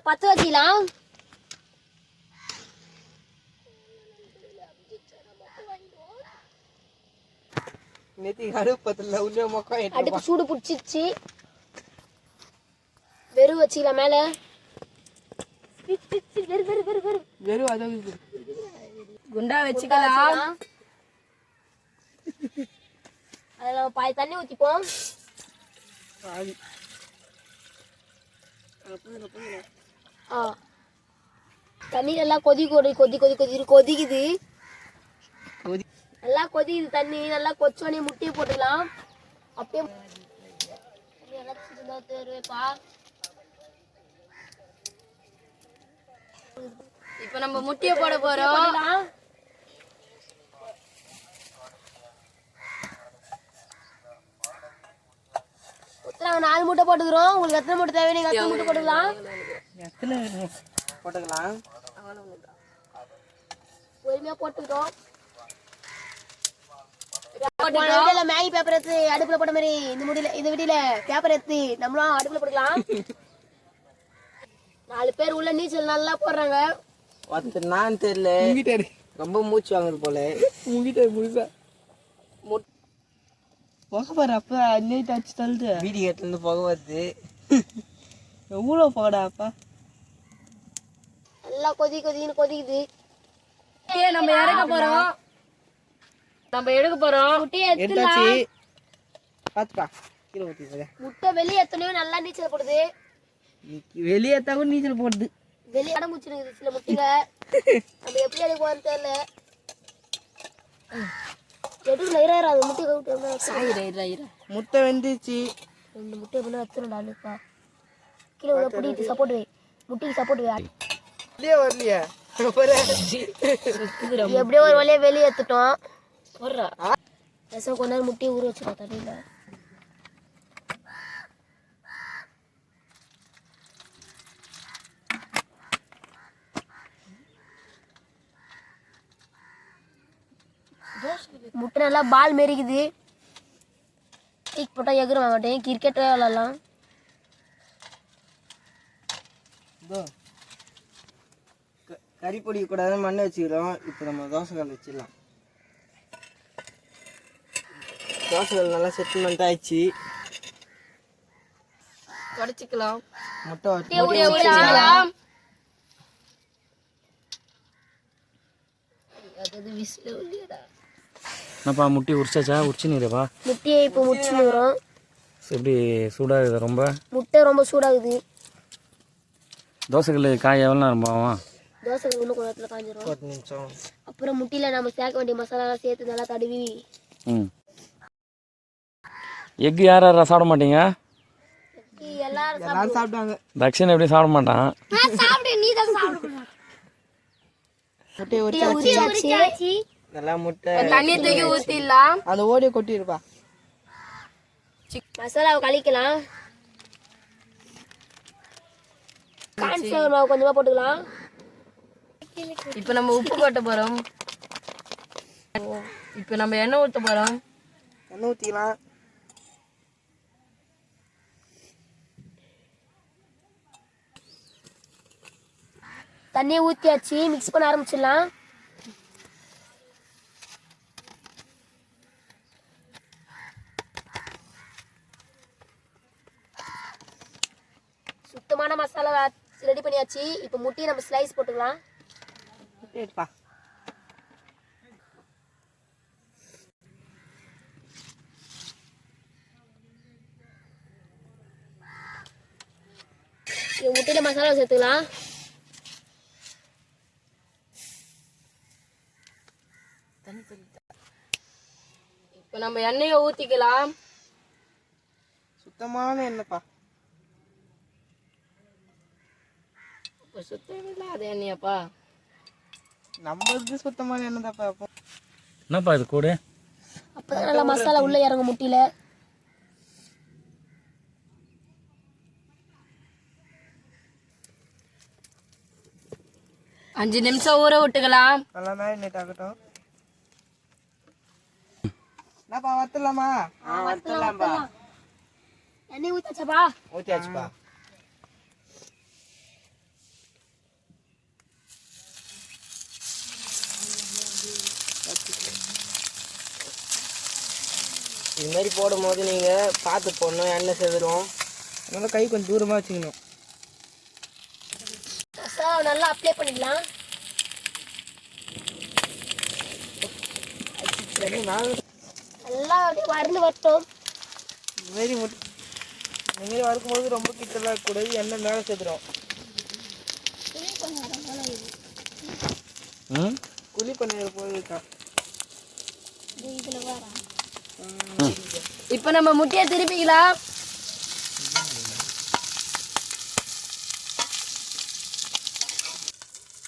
பத்து வச்சிக்கலாம். அடுப்பு சூடு பிடிச்சிச்சு. வெறும் வச்சிக்கலாம் மேல. குண்டா வச்சுக்கலாம். அதுல பாதி தண்ணி ஊத்திப்போம். தண்ணி நல்லா கொதிக்குது. நல்லா கொதிக்குது தண்ணி. நல்லா கொச்சோனே முட்டையை போட்டுக்கலாம். அப்படியே இப்ப நம்ம முட்டையை போட போறோம். நாங்க 4 முட்டை போட்டுக்கிறோம். உங்களுக்கு எத்தனை முட்டை தேவை? நீங்க எத்தனை முட்டை போட்டுக்கலாம். பொறுமையா போட்டுக்கிறோம். மேகி பேப்பர் எடுத்து அடுப்புல போட்ட மாதிரி இந்த வீடியில பேப்பர் எடுத்து நம்மளும் அடுப்புல போட்டுக்கலாம். 4 பேர் உள்ள நீச்சல் நல்லா போடுறாங்க. நான் தெரியல, ரொம்ப மூச்சு வாங்குது போல. முழுசா புகை பாரு. அப்ப நீட் அடிச்சு தள்ளுது. வீடு கேட்டுல இருந்து புகை வருது. எவ்வளோ போடா அப்பா. நல்லா கொதிக்குது. நம்ம இறக்க போறோம். நம்ம எடுக்க போறோம். முட்டையை எடுத்துச்சு. பாத்துப்பா கீழே ஊத்தி. முட்டை வெளியே எத்தனையோ நல்லா நீச்சல் போடுது. வெளியே தவிர நீச்சல் போடுது. வெளியே அடம் முடிச்சிருக்குது சில முட்டைங்க. நம்ம எப்படி எடுக்க போறோம்னு தெரியல. முட்டை வெந்துச்சு. 2 முட்டை பண்ண வச்சிருந்தாலுப்பா. கீழே உள்ள புடிட்டு சப்போர்ட் வை. முட்டைக்கு சப்போர்ட் வை. அப்படியே வரலையா? எப்படியோ ஒரு வழியா வெளியே எடுத்துட்டோம். கொஞ்ச நேரம் முட்டையை ஊற வச்சிருக்கோம் தண்ணியில. முட்டை நல்லா பால் மெரிக்குது. டீக் போட்டா எகிர மாட்டேன். கிரிக்கெட் விளாடலாம். கறி பொடி கூடாது மண்ணை வச்சுக்கிறோம். இப்போ நம்ம தோசைக்கல் வச்சிடலாம். தோசைக்கல் நல்லா செட்டில்மெண்ட் ஆயிடுச்சு. உடைச்சிக்கலாம். முட்டை வச்சுக்கலாம். என்னப்பா முட்டி உரிச்சாச்சா? உரிச்சு நீரப்பா. முட்டையை இப்போ முடிச்சுக்கிறோம். எப்படி சூடாகுது? ரொம்ப முட்டை ரொம்ப சூடாகுது. தோசைக்கல் காய எவ்வளோ நேரம் ஆகும்? தோசைக்கல் இன்னும் கொஞ்ச நேரத்தில் காஞ்சிரும். 10 நிமிஷம். அப்புறம் முட்டையில் நம்ம சேர்க்க வேண்டிய மசாலாலாம் சேர்த்து நல்லா தடவி. எக்கு யார் யாரா சாப்பிட மாட்டீங்க? எல்லாரும் சாப்பிட்டாங்க. தக்ஷன் எப்படி சாப்பிட மாட்டான்? முட்டையை உரிச்சாச்சு. நல்லா முட்டை தண்ணி தூக்கி ஊத்திடலாம். அந்த ஓடியை கொட்டிருப்பா. மசாலாவை கழிக்கலாம். கான்ஃபிளவர் மாவு கொஞ்சமா போட்டுக்கலாம். இப்ப நம்ம உப்பு போட்ட போறோம். இப்ப நம்ம எண்ணெய் ஊத்த போறோம். எண்ணெய் ஊத்திக்கலாம். தண்ணியை ஊற்றியாச்சு. மிக்ஸ் பண்ண ஆரம்பிச்சிடலாம். சுத்தமான மசாலா ரெடி பண்ணியாச்சு. இப்போ முட்டையை நம்ம ஸ்லைஸ் போட்டுக்கலாம். எடுப்பா. முட்டையில மசாலா சேர்த்துக்கலாம். இப்ப நம்ம எண்ணெயை ஊத்திக்கலாம். சுத்தமான எண்ணெய்ப்பா. சுத்தம் இல்லாத எண்ணெயாப்பா. நம்மளுக்கு சுத்தமான எண்ணெய் தான்ப்பா. என்னப்பா இது கூட? அப்பதான் நல்லா மசாலா உள்ள இறங்கும் முட்டையில. அஞ்சு நிமிஷம் ஊற விட்டுக்கலாம். நல்லா மேரினேட் ஆகட்டும். என்னப்பா வத்தலாமா? வத்தலாம்பா. எண்ணெய் ஊத்தாச்சப்பா? ஊத்தியாச்சுப்பா. இது மாதிரி போடும்போது நீங்கள் பார்த்து போடணும், எண்ணெய் செதுரும். அதனால கை கொஞ்சம் தூரமாக வச்சுக்கணும். மசாலா நல்லா அப்ளை பண்ணிடலாம். நல்லா அப்படியே வறுந்து வரட்டும். இதுமாரி வறுக்கும்போது ரொம்ப கிட்டலாம் இருக்கக்கூடாது, எண்ணெய் மேலே செதுரும். ம் குழி பண்ணையில போயிருக்கா. இப்போ நம்ம முட்டையை திருப்பிக்கலாம்.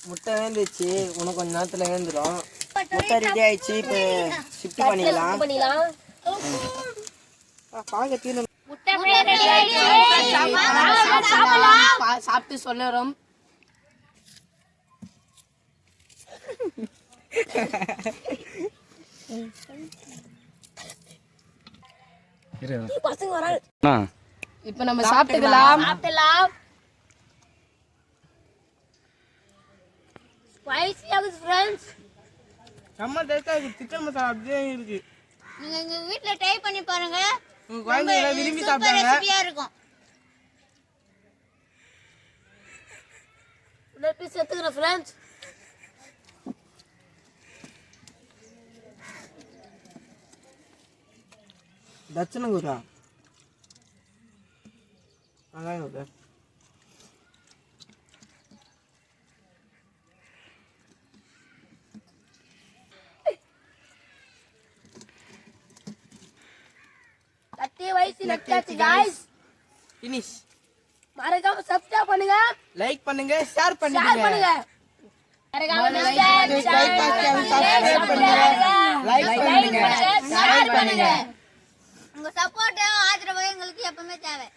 முட்டை வேந்துச்சு, உனக்கு கொஞ்ச நேரத்தில் வேந்துடும். முட்டை ரெடி ஆயிடுச்சு, இப்போ ஷிஃப்ட் பண்ணிக்கலாம். பார்க்க சாப்பிட்டு சொல்லுறோம். பசங்க வராங்க. இப்போ நம்ம சாப்பிட்டுக்கலாம். ஸ்பைசி ஆகுது ஃப்ரெண்ட்ஸ். நம்ம டேஸ்ட்டாக சிக்கன் மசாலா அப்படியே இருக்கு. நீங்க எங்க வீட்ல ட்ரை பண்ணி பாருங்க. உங்க குழந்தைங்க விரும்பி சாப்பிட்டாங்க. ரெசிபியா இருக்கும். ஒரு பீஸ் எடுத்துக்கிறேன் ஃப்ரெண்ட்ஸ். தட்சணகுரா அதான் கட்டி வயசு நட்டாச்சு गाइस. ஃபினிஷ். மறக்காம சப்ஸ்கிரைப் பண்ணுங்க, லைக் பண்ணுங்க, ஷேர் ஷேர் பண்ணுங்க. மறக்காம சப்ஸ்கிரைப் பண்ணுங்க, லைக் பண்ணுங்க, ஷேர் பண்ணுங்க. உங்க சப்போர்ட் ஆதரவு எங்களுக்கு எப்பவுமே தேவை.